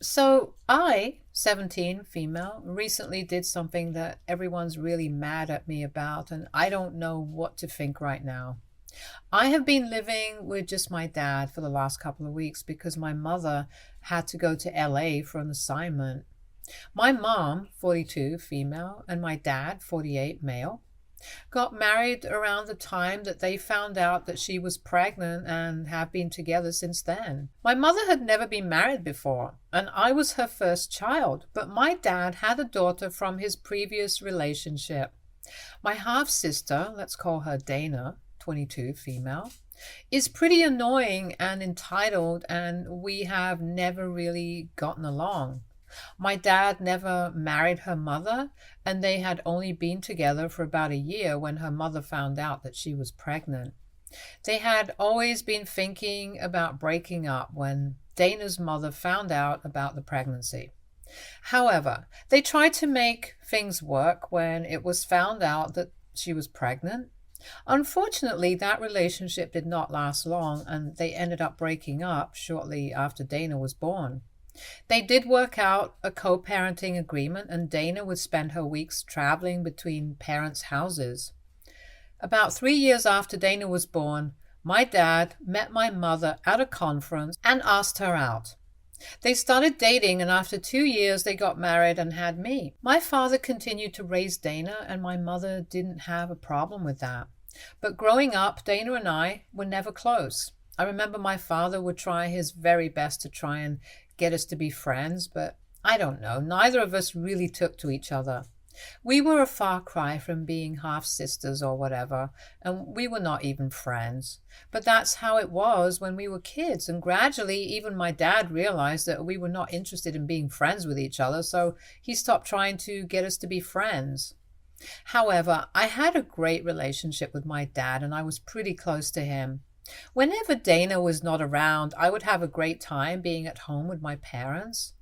So I, 17, female, recently did something that everyone's really mad at me about, and I don't know what to think right now. I have been living with just my dad for the last couple of weeks because my mother had to go to LA for an assignment. My mom, 42, female, and my dad, 48, male, got married around the time that they found out that she was pregnant and have been together since then. My mother had never been married before, and I was her first child, but my dad had a daughter from his previous relationship. My half sister, let's call her Dana, 22, female, is pretty annoying and entitled, and we have never really gotten along. My dad never married her mother, and they had only been together for about a year when her mother found out that she was pregnant. They had always been thinking about breaking up when Dana's mother found out about the pregnancy. However, they tried to make things work when it was found out that she was pregnant. Unfortunately, that relationship did not last long, and they ended up breaking up shortly after Dana was born. They did work out a co parenting agreement, and Dana would spend her weeks traveling between parents' houses. About 3 years after Dana was born, my dad met my mother at a conference and asked her out. They started dating, and after 2 years, they got married and had me. My father continued to raise Dana, and my mother didn't have a problem with that. But growing up, Dana and I were never close. I remember my father would try his very best to try and get us to be friends, but I don't know. Neither of us really took to each other. We were a far cry from being half sisters or whatever, and we were not even friends. But that's how it was when we were kids, and gradually even my dad realized that we were not interested in being friends with each other, so he stopped trying to get us to be friends. However, I had a great relationship with my dad, and I was pretty close to him. Whenever Dana was not around, I would have a great time being at home with my parents.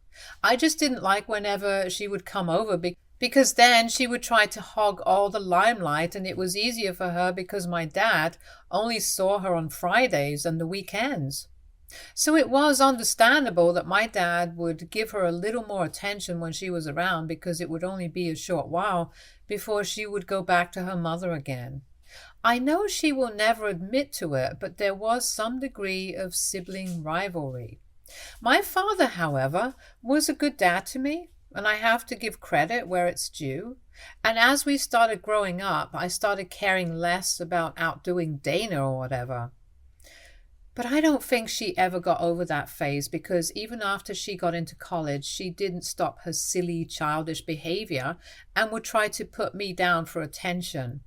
I just didn't like whenever she would come over because then she would try to hog all the limelight, and it was easier for her because my dad only saw her on Fridays and the weekends. So it was understandable that my dad would give her a little more attention when she was around because it would only be a short while before she would go back to her mother again. I know she will never admit to it, but there was some degree of sibling rivalry. My father, however, was a good dad to me, and I have to give credit where it's due. And as we started growing up, I started caring less about outdoing Dana or whatever. But I don't think she ever got over that phase because even after she got into college, she didn't stop her silly, childish behavior and would try to put me down for attention.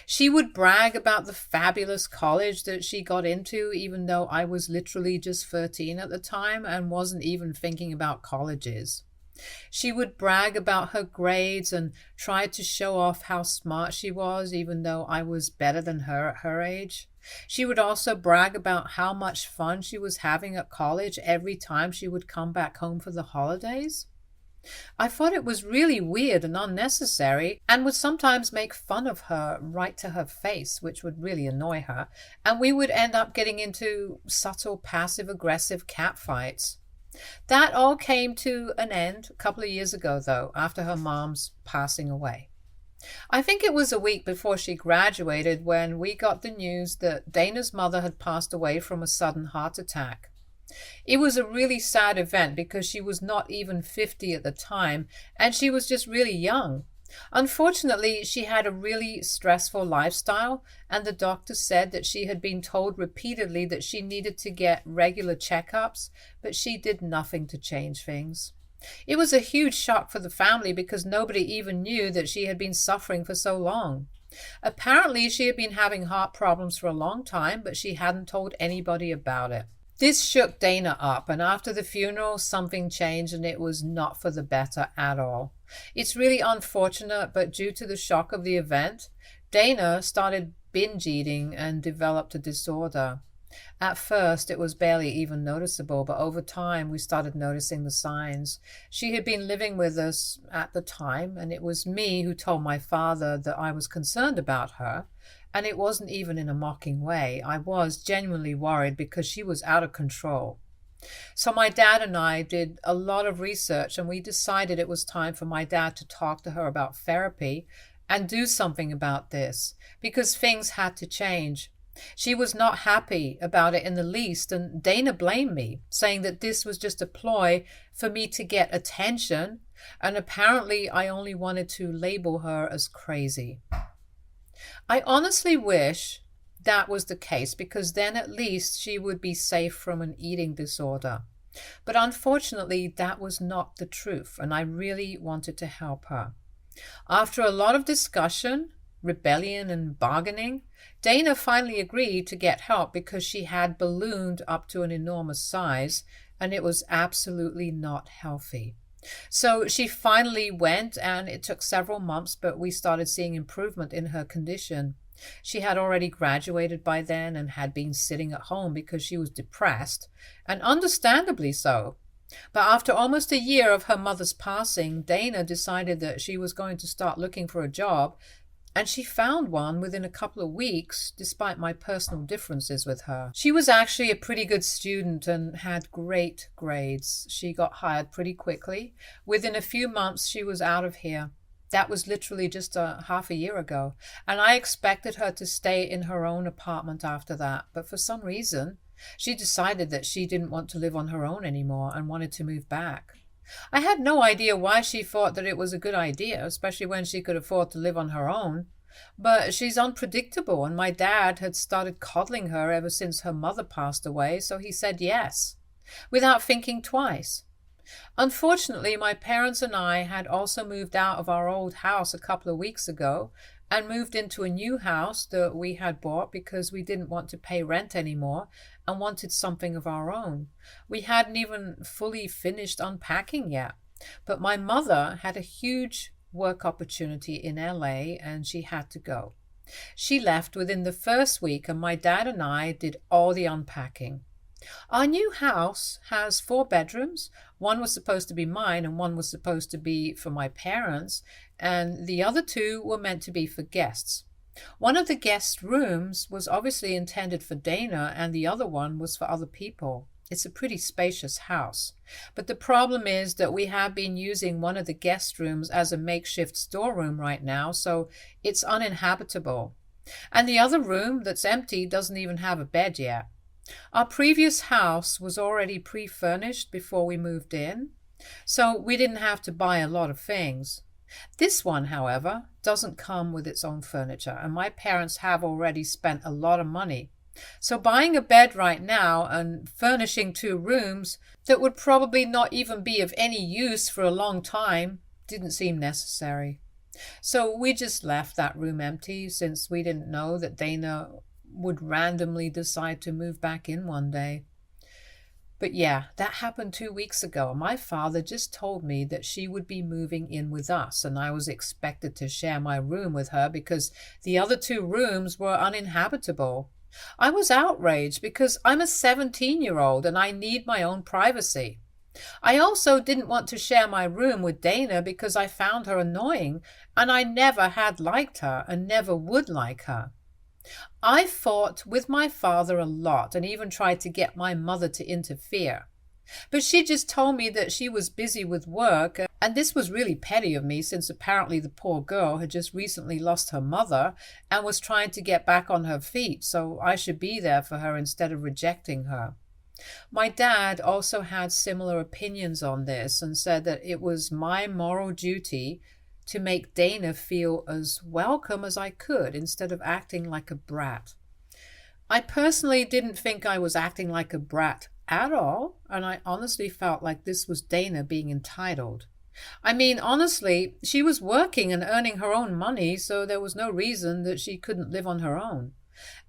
She would brag about the fabulous college that she got into, even though I was literally just 13 at the time and wasn't even thinking about colleges. She would brag about her grades and try to show off how smart she was, even though I was better than her at her age. She would also brag about how much fun she was having at college every time she would come back home for the holidays. I thought it was really weird and unnecessary, and would sometimes make fun of her right to her face, which would really annoy her, and we would end up getting into subtle passive-aggressive catfights. That all came to an end a couple of years ago, though, after her mom's passing away. I think it was a week before she graduated when we got the news that Dana's mother had passed away from a sudden heart attack. It was a really sad event because she was not even 50 at the time and she was just really young. Unfortunately, she had a really stressful lifestyle, and the doctor said that she had been told repeatedly that she needed to get regular checkups, but she did nothing to change things. It was a huge shock for the family because nobody even knew that she had been suffering for so long. Apparently, she had been having heart problems for a long time, but she hadn't told anybody about it. This shook Dana up, and after the funeral, something changed, and it was not for the better at all. It's really unfortunate, but due to the shock of the event, Dana started binge eating and developed a disorder. At first, it was barely even noticeable, but over time, we started noticing the signs. She had been living with us at the time, and it was me who told my father that I was concerned about her. And it wasn't even in a mocking way. I was genuinely worried because she was out of control. So my dad and I did a lot of research, and we decided it was time for my dad to talk to her about therapy and do something about this because things had to change. She was not happy about it in the least, and Dana blamed me, saying that this was just a ploy for me to get attention, and apparently I only wanted to label her as crazy. I honestly wish that was the case because then at least she would be safe from an eating disorder. But unfortunately, that was not the truth, and I really wanted to help her. After a lot of discussion, rebellion, and bargaining, Dana finally agreed to get help because she had ballooned up to an enormous size, and it was absolutely not healthy. So she finally went, and it took several months, but we started seeing improvement in her condition. She had already graduated by then and had been sitting at home because she was depressed, and understandably so. But after almost a year of her mother's passing, Dana decided that she was going to start looking for a job, and she found one within a couple of weeks, despite my personal differences with her. She was actually a pretty good student and had great grades. She got hired pretty quickly. Within a few months, she was out of here. That was literally just half a year ago, and I expected her to stay in her own apartment after that, but for some reason, she decided that she didn't want to live on her own anymore and wanted to move back. I had no idea why she thought that it was a good idea, especially when she could afford to live on her own. But she's unpredictable, and my dad had started coddling her ever since her mother passed away, so he said yes, without thinking twice. Unfortunately, my parents and I had also moved out of our old house a couple of weeks ago and moved into a new house that we had bought because we didn't want to pay rent anymore and wanted something of our own. We hadn't even fully finished unpacking yet, but my mother had a huge work opportunity in LA and she had to go. She left within the first week, and my dad and I did all the unpacking. Our new house has 4 bedrooms. One was supposed to be mine and one was supposed to be for my parents, and the other 2 were meant to be for guests. One of the guest rooms was obviously intended for Dana, and the other one was for other people. It's a pretty spacious house. But the problem is that we have been using one of the guest rooms as a makeshift storeroom right now, so it's uninhabitable. And the other room that's empty doesn't even have a bed yet. Our previous house was already pre-furnished before we moved in, so we didn't have to buy a lot of things. This one, however, doesn't come with its own furniture, and my parents have already spent a lot of money. So buying a bed right now and furnishing 2 rooms that would probably not even be of any use for a long time didn't seem necessary. So we just left that room empty since we didn't know that Dana would randomly decide to move back in one day. But yeah, that happened 2 weeks ago. My father just told me that she would be moving in with us, and I was expected to share my room with her because the other 2 rooms were uninhabitable. I was outraged because I'm a 17-year-old and I need my own privacy. I also didn't want to share my room with Dana because I found her annoying, and I never had liked her and never would like her. I fought with my father a lot and even tried to get my mother to interfere. But she just told me that she was busy with work, and this was really petty of me since apparently the poor girl had just recently lost her mother and was trying to get back on her feet, so I should be there for her instead of rejecting her. My dad also had similar opinions on this and said that it was my moral duty to make Dana feel as welcome as I could instead of acting like a brat. I personally didn't think I was acting like a brat at all, and I honestly felt like this was Dana being entitled. I mean, honestly, she was working and earning her own money, so there was no reason that she couldn't live on her own.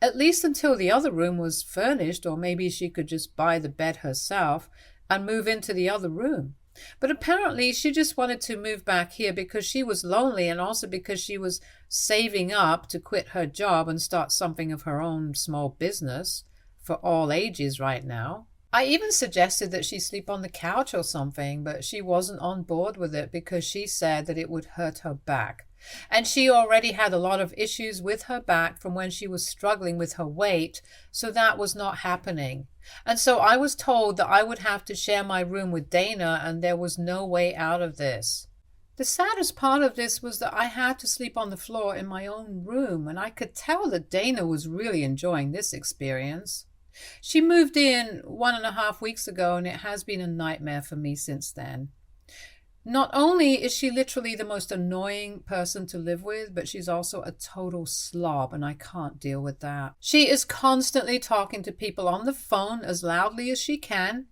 At least until the other room was furnished, or maybe she could just buy the bed herself and move into the other room. But apparently she just wanted to move back here because she was lonely and also because she was saving up to quit her job and start something of her own small business for all ages right now. I even suggested that she sleep on the couch or something, but she wasn't on board with it because she said that it would hurt her back. And she already had a lot of issues with her back from when she was struggling with her weight, so that was not happening. And so I was told that I would have to share my room with Dana, and there was no way out of this. The saddest part of this was that I had to sleep on the floor in my own room, and I could tell that Dana was really enjoying this experience. She moved in 1.5 weeks ago, and it has been a nightmare for me since then. Not only is she literally the most annoying person to live with, but she's also a total slob, and I can't deal with that. She is constantly talking to people on the phone as loudly as she can,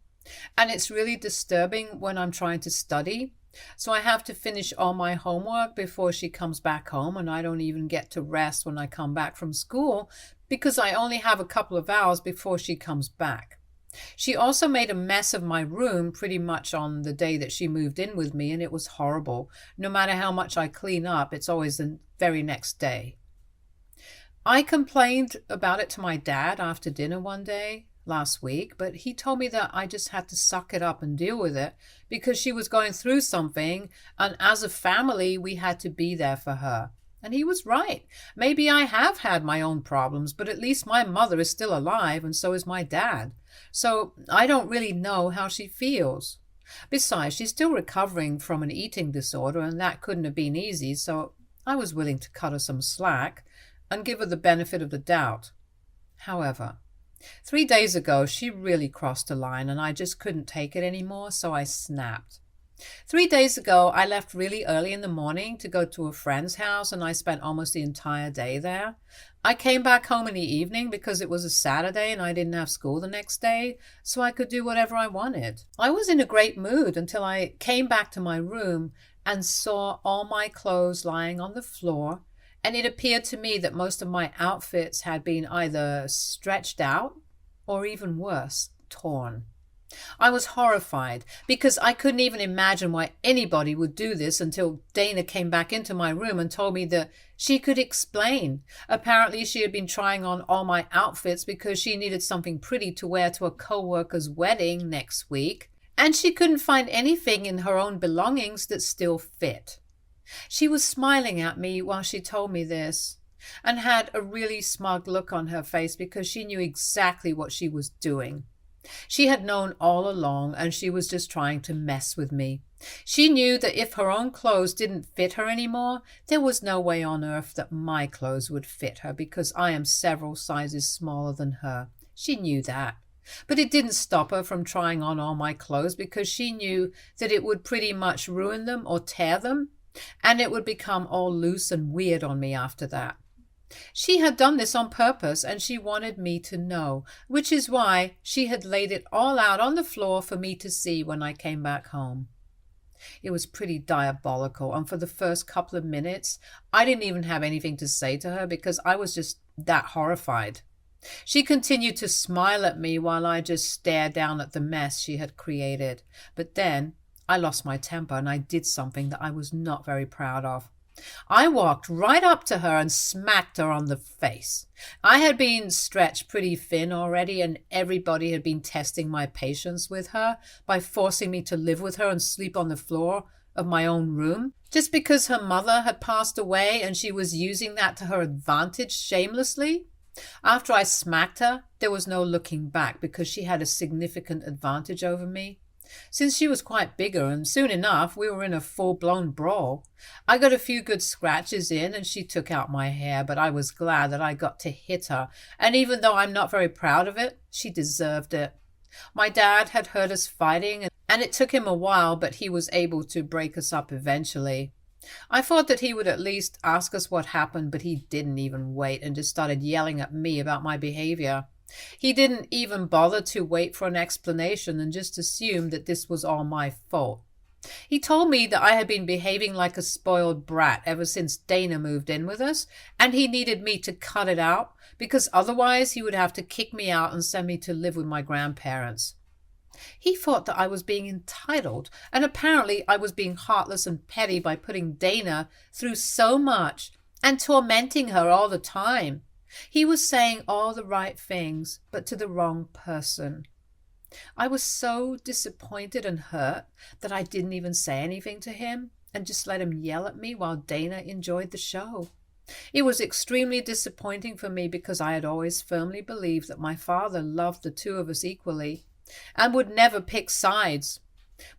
and it's really disturbing when I'm trying to study. So I have to finish all my homework before she comes back home, and I don't even get to rest when I come back from school because I only have a couple of hours before she comes back. She also made a mess of my room pretty much on the day that she moved in with me, and it was horrible. No matter how much I clean up, it's always the very next day. I complained about it to my dad after dinner one day last week, but he told me that I just had to suck it up and deal with it because she was going through something, and as a family, we had to be there for her. And he was right. Maybe I have had my own problems, but at least my mother is still alive, and so is my dad. So I don't really know how she feels. Besides, she's still recovering from an eating disorder, and that couldn't have been easy, so I was willing to cut her some slack and give her the benefit of the doubt. However, 3 days ago, she really crossed a line, and I just couldn't take it anymore, so I snapped. 3 days ago, I left really early in the morning to go to a friend's house, and I spent almost the entire day there. I came back home in the evening because it was a Saturday and I didn't have school the next day, so I could do whatever I wanted. I was in a great mood until I came back to my room and saw all my clothes lying on the floor, and it appeared to me that most of my outfits had been either stretched out or, even worse, torn. I was horrified because I couldn't even imagine why anybody would do this until Dana came back into my room and told me that she could explain. Apparently, she had been trying on all my outfits because she needed something pretty to wear to a co-worker's wedding next week, and she couldn't find anything in her own belongings that still fit. She was smiling at me while she told me this and had a really smug look on her face because she knew exactly what she was doing. She had known all along, and she was just trying to mess with me. She knew that if her own clothes didn't fit her anymore, there was no way on earth that my clothes would fit her because I am several sizes smaller than her. She knew that. But it didn't stop her from trying on all my clothes because she knew that it would pretty much ruin them or tear them, and it would become all loose and weird on me after that. She had done this on purpose, and she wanted me to know, which is why she had laid it all out on the floor for me to see when I came back home. It was pretty diabolical, and for the first couple of minutes, I didn't even have anything to say to her because I was just that horrified. She continued to smile at me while I just stared down at the mess she had created. But then I lost my temper, and I did something that I was not very proud of. I walked right up to her and smacked her on the face. I had been stretched pretty thin already, and everybody had been testing my patience with her by forcing me to live with her and sleep on the floor of my own room, just because her mother had passed away and she was using that to her advantage shamelessly. After I smacked her, there was no looking back because she had a significant advantage over me. Since she was quite bigger, and soon enough we were in a full-blown brawl. I got a few good scratches in, and she took out my hair, but I was glad that I got to hit her, and even though I'm not very proud of it, she deserved it. My dad had heard us fighting, and it took him a while, but he was able to break us up eventually. I thought that he would at least ask us what happened, but he didn't even wait and just started yelling at me about my behavior. He didn't even bother to wait for an explanation and just assumed that this was all my fault. He told me that I had been behaving like a spoiled brat ever since Dana moved in with us, and he needed me to cut it out because otherwise he would have to kick me out and send me to live with my grandparents. He thought that I was being entitled, and apparently I was being heartless and petty by putting Dana through so much and tormenting her all the time. He was saying all the right things, but to the wrong person. I was so disappointed and hurt that I didn't even say anything to him. and just let him yell at me while Dana enjoyed the show. It was extremely disappointing for me because I had always firmly believed that my father loved the two of us equally and would never pick sides.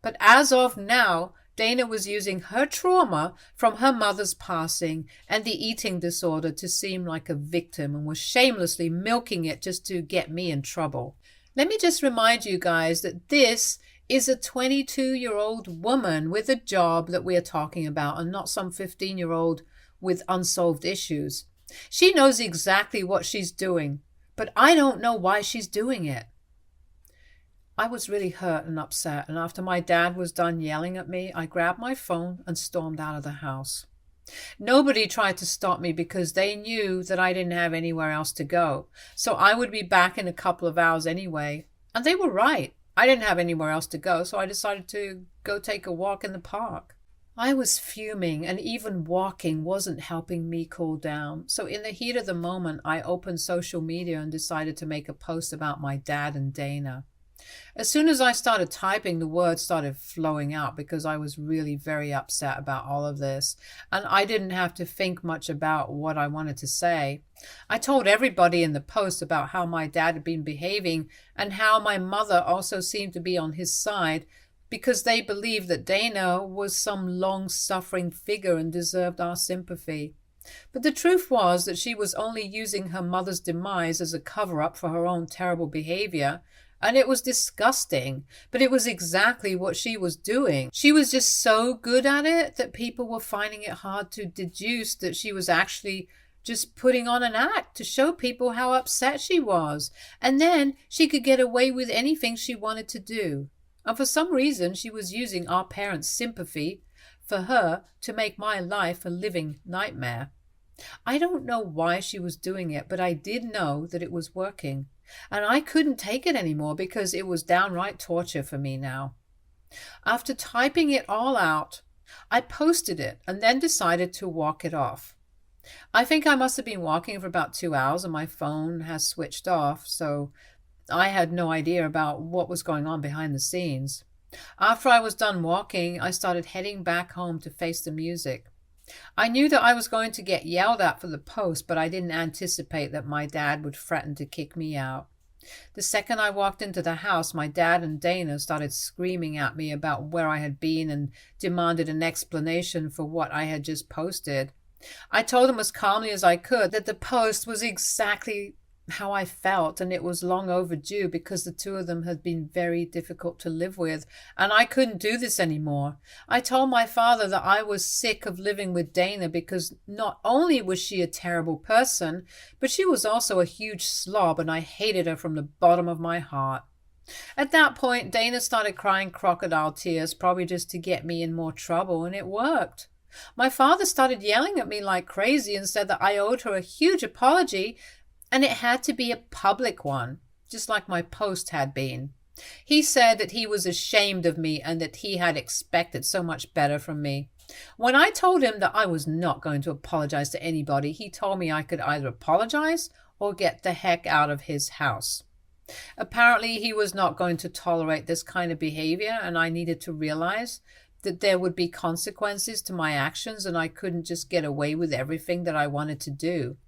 But as of now, Dana was using her trauma from her mother's passing and the eating disorder to seem like a victim and was shamelessly milking it just to get me in trouble. Let me just remind you guys that this is a 22-year-old woman with a job that we are talking about and not some 15-year-old with unsolved issues. She knows exactly what she's doing, but I don't know why she's doing it. I was really hurt and upset, and after my dad was done yelling at me, I grabbed my phone and stormed out of the house. Nobody tried to stop me because they knew that I didn't have anywhere else to go, so I would be back in a couple of hours anyway. And they were right. I didn't have anywhere else to go, so I decided to go take a walk in the park. I was fuming, and even walking wasn't helping me cool down. So in the heat of the moment, I opened social media and decided to make a post about my dad and Dana. As soon as I started typing, the words started flowing out because I was really very upset about all of this, and I didn't have to think much about what I wanted to say. I told everybody in the post about how my dad had been behaving and how my mother also seemed to be on his side because they believed that Dana was some long-suffering figure and deserved our sympathy. But the truth was that she was only using her mother's demise as a cover-up for her own terrible behavior, and it was disgusting, but it was exactly what she was doing. She was just so good at it that people were finding it hard to deduce that she was actually just putting on an act to show people how upset she was, and then she could get away with anything she wanted to do. And for some reason, she was using our parents' sympathy for her to make my life a living nightmare. I don't know why she was doing it, but I did know that it was working. And I couldn't take it anymore because it was downright torture for me now. After typing it all out, I posted it and then decided to walk it off. I think I must have been walking for about 2 hours and my phone has switched off, so I had no idea about what was going on behind the scenes. After I was done walking, I started heading back home to face the music. I knew that I was going to get yelled at for the post, but I didn't anticipate that my dad would threaten to kick me out. The second I walked into the house, my dad and Dana started screaming at me about where I had been and demanded an explanation for what I had just posted. I told them as calmly as I could that the post was exactly how I felt, and it was long overdue because the two of them had been very difficult to live with, and I couldn't do this anymore. I told my father that I was sick of living with Dana because not only was she a terrible person, but she was also a huge slob, and I hated her from the bottom of my heart. At that point, Dana started crying crocodile tears, probably just to get me in more trouble, and it worked. My father started yelling at me like crazy and said that I owed her a huge apology, and it had to be a public one, just like my post had been. He said that he was ashamed of me and that he had expected so much better from me. When I told him that I was not going to apologize to anybody, he told me I could either apologize or get the heck out of his house. Apparently, he was not going to tolerate this kind of behavior, and I needed to realize that there would be consequences to my actions and I couldn't just get away with everything that I wanted to do.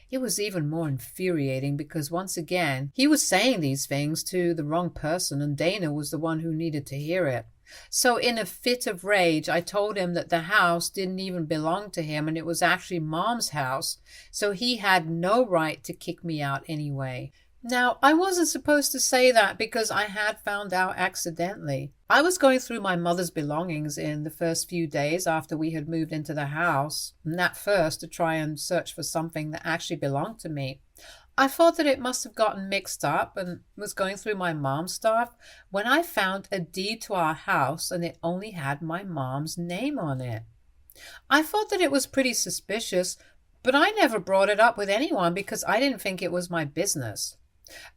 It was even more infuriating because once again, he was saying these things to the wrong person and Dana was the one who needed to hear it. So in a fit of rage, I told him that the house didn't even belong to him and it was actually Mom's house, so he had no right to kick me out anyway. Now, I wasn't supposed to say that because I had found out accidentally. I was going through my mother's belongings in the first few days after we had moved into the house, and at first to try and search for something that actually belonged to me. I thought that it must have gotten mixed up and was going through my mom's stuff when I found a deed to our house and it only had my mom's name on it. I thought that it was pretty suspicious, but I never brought it up with anyone because I didn't think it was my business.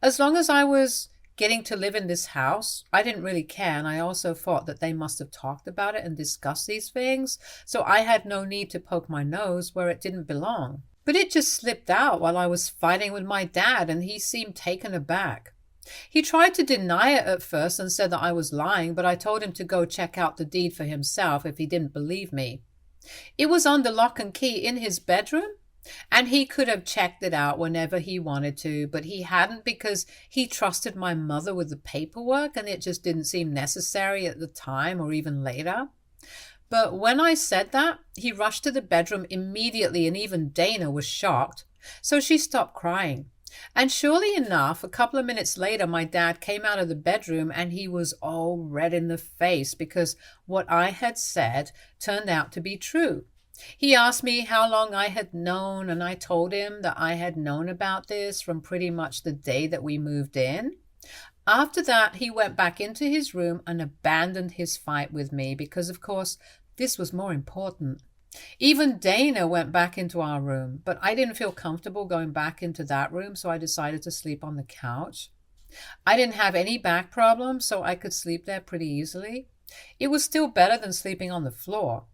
As long as I was getting to live in this house, I didn't really care, and I also thought that they must have talked about it and discussed these things, so I had no need to poke my nose where it didn't belong. But it just slipped out while I was fighting with my dad, and he seemed taken aback. He tried to deny it at first and said that I was lying, but I told him to go check out the deed for himself if he didn't believe me. It was under lock and key in his bedroom, and he could have checked it out whenever he wanted to, but he hadn't because he trusted my mother with the paperwork and it just didn't seem necessary at the time or even later. But when I said that, he rushed to the bedroom immediately, and even Dana was shocked. So she stopped crying. And surely enough, a couple of minutes later, my dad came out of the bedroom and he was all red in the face because what I had said turned out to be true. He asked me how long I had known, and I told him that I had known about this from pretty much the day that we moved in. After that, he went back into his room and abandoned his fight with me because, of course, this was more important. Even Dana went back into our room, but I didn't feel comfortable going back into that room, so I decided to sleep on the couch. I didn't have any back problems, so I could sleep there pretty easily. It was still better than sleeping on the floor.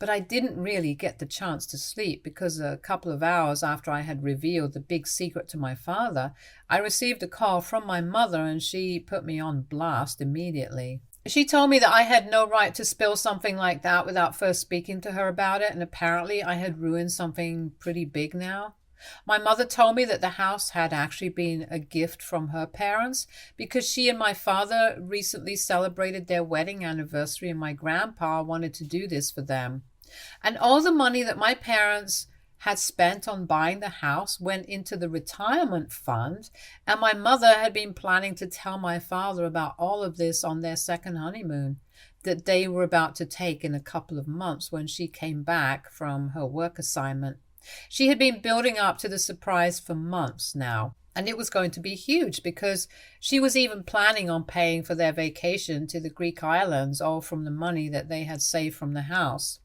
But I didn't really get the chance to sleep because a couple of hours after I had revealed the big secret to my father, I received a call from my mother and she put me on blast immediately. She told me that I had no right to spill something like that without first speaking to her about it, and apparently I had ruined something pretty big now. My mother told me that the house had actually been a gift from her parents because she and my father recently celebrated their wedding anniversary and my grandpa wanted to do this for them. And all the money that my parents had spent on buying the house went into the retirement fund, and my mother had been planning to tell my father about all of this on their second honeymoon that they were about to take in a couple of months when she came back from her work assignment. She had been building up to the surprise for months now, and it was going to be huge because she was even planning on paying for their vacation to the Greek islands, all from the money that they had saved from the house.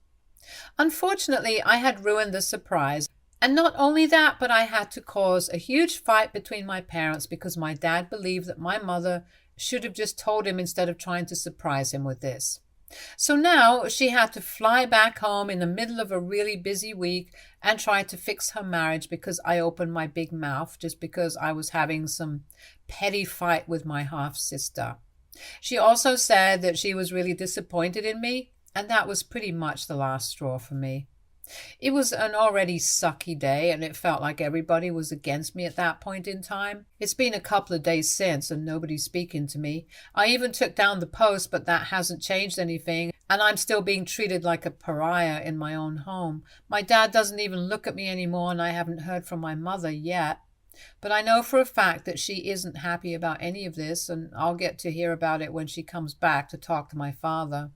Unfortunately, I had ruined the surprise, and not only that, but I had to cause a huge fight between my parents because my dad believed that my mother should have just told him instead of trying to surprise him with this. So now she had to fly back home in the middle of a really busy week and try to fix her marriage because I opened my big mouth just because I was having some petty fight with my half-sister. She also said that she was really disappointed in me, and that was pretty much the last straw for me. It was an already sucky day, and it felt like everybody was against me at that point in time. It's been a couple of days since, and nobody's speaking to me. I even took down the post, but that hasn't changed anything, and I'm still being treated like a pariah in my own home. My dad doesn't even look at me anymore, and I haven't heard from my mother yet. But I know for a fact that she isn't happy about any of this, and I'll get to hear about it when she comes back to talk to my father.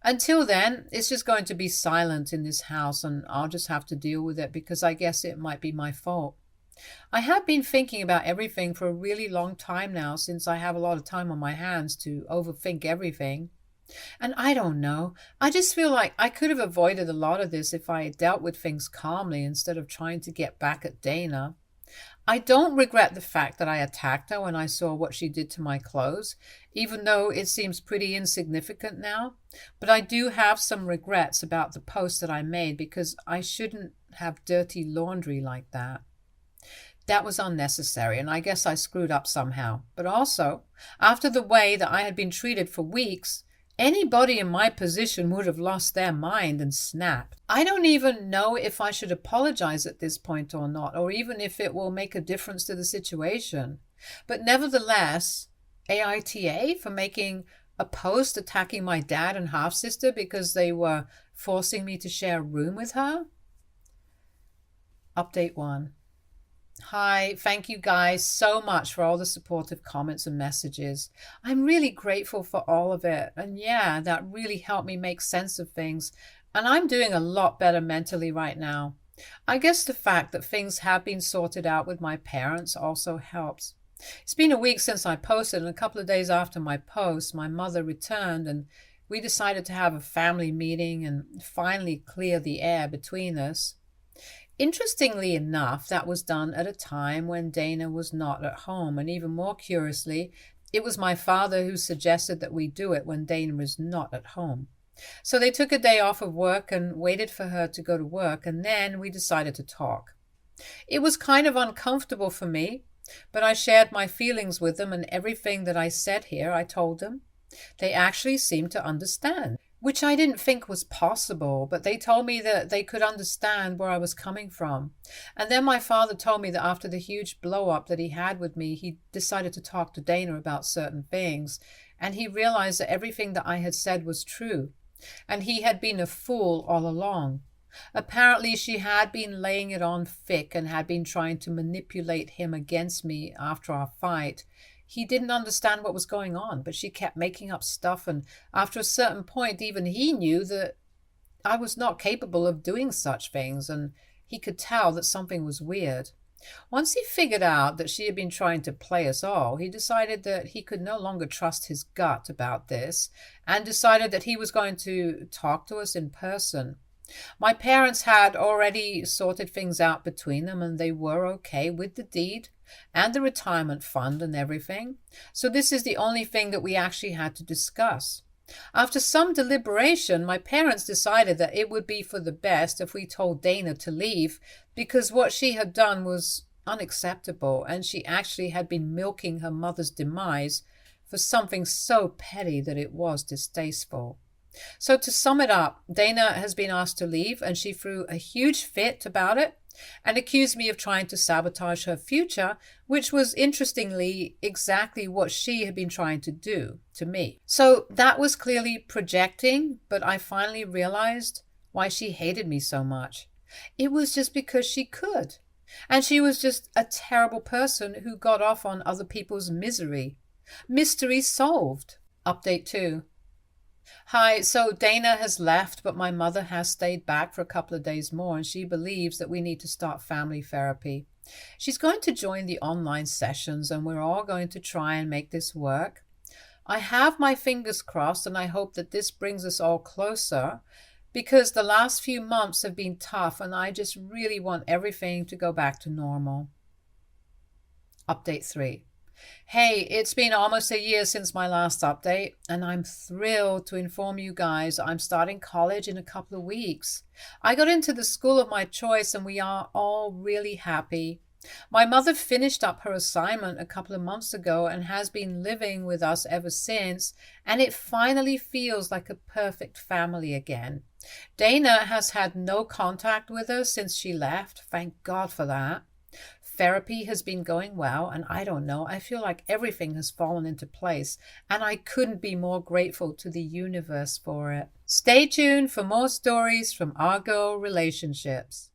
Until then, it's just going to be silent in this house, and I'll just have to deal with it because I guess it might be my fault. I have been thinking about everything for a really long time now since I have a lot of time on my hands to overthink everything. And I don't know, I just feel like I could have avoided a lot of this if I had dealt with things calmly instead of trying to get back at Dana. I don't regret the fact that I attacked her when I saw what she did to my clothes, even though it seems pretty insignificant now. But I do have some regrets about the post that I made because I shouldn't have dirty laundry like that. That was unnecessary, and I guess I screwed up somehow. But also, after the way that I had been treated for weeks, anybody in my position would have lost their mind and snapped. I don't even know if I should apologize at this point or not, or even if it will make a difference to the situation. But nevertheless, AITA for making a post attacking my dad and half-sister because they were forcing me to share a room with her? Update 1. Hi, thank you guys so much for all the supportive comments and messages. I'm really grateful for all of it. And yeah, that really helped me make sense of things. And I'm doing a lot better mentally right now. I guess the fact that things have been sorted out with my parents also helps. It's been a week since I posted, and a couple of days after my post, my mother returned and we decided to have a family meeting and finally clear the air between us. Interestingly enough, that was done at a time when Dana was not at home, and even more curiously, it was my father who suggested that we do it when Dana was not at home. So they took a day off of work and waited for her to go to work, and then we decided to talk. It was kind of uncomfortable for me, But I shared my feelings with them, and everything that I said here, I told them. They actually seemed to understand, which I didn't think was possible, but they told me that they could understand where I was coming from. And then my father told me that after the huge blow up that he had with me, he decided to talk to Dana about certain things, and he realized that everything that I had said was true, and he had been a fool all along. Apparently, she had been laying it on thick and had been trying to manipulate him against me after our fight. He didn't understand what was going on, but she kept making up stuff, and after a certain point, even he knew that I was not capable of doing such things, and he could tell that something was weird. Once he figured out that she had been trying to play us all, he decided that he could no longer trust his gut about this, and decided that he was going to talk to us in person. My parents had already sorted things out between them, and they were okay with the deed and the retirement fund and everything. So this is the only thing that we actually had to discuss. After some deliberation, my parents decided that it would be for the best if we told Dana to leave, because what she had done was unacceptable, and she actually had been milking her mother's demise for something so petty that it was distasteful. So to sum it up, Dana has been asked to leave, and she threw a huge fit about it and accused me of trying to sabotage her future, which was interestingly exactly what she had been trying to do to me. So that was clearly projecting, but I finally realized why she hated me so much. It was just because she could. And she was just a terrible person who got off on other people's misery. Mystery solved. Update 2. Hi, so Dana has left, but my mother has stayed back for a couple of days more, and she believes that we need to start family therapy. She's going to join the online sessions, and we're all going to try and make this work. I have my fingers crossed, and I hope that this brings us all closer, because the last few months have been tough, and I just really want everything to go back to normal. Update 3. Hey, it's been almost a year since my last update, and I'm thrilled to inform you guys I'm starting college in a couple of weeks. I got into the school of my choice, and we are all really happy. My mother finished up her assignment a couple of months ago and has been living with us ever since, and it finally feels like a perfect family again. Dana has had no contact with us since she left. Thank God for that. Therapy has been going well, and I don't know, I feel like everything has fallen into place, and I couldn't be more grateful to the universe for it. Stay tuned for more stories from our girl relationships.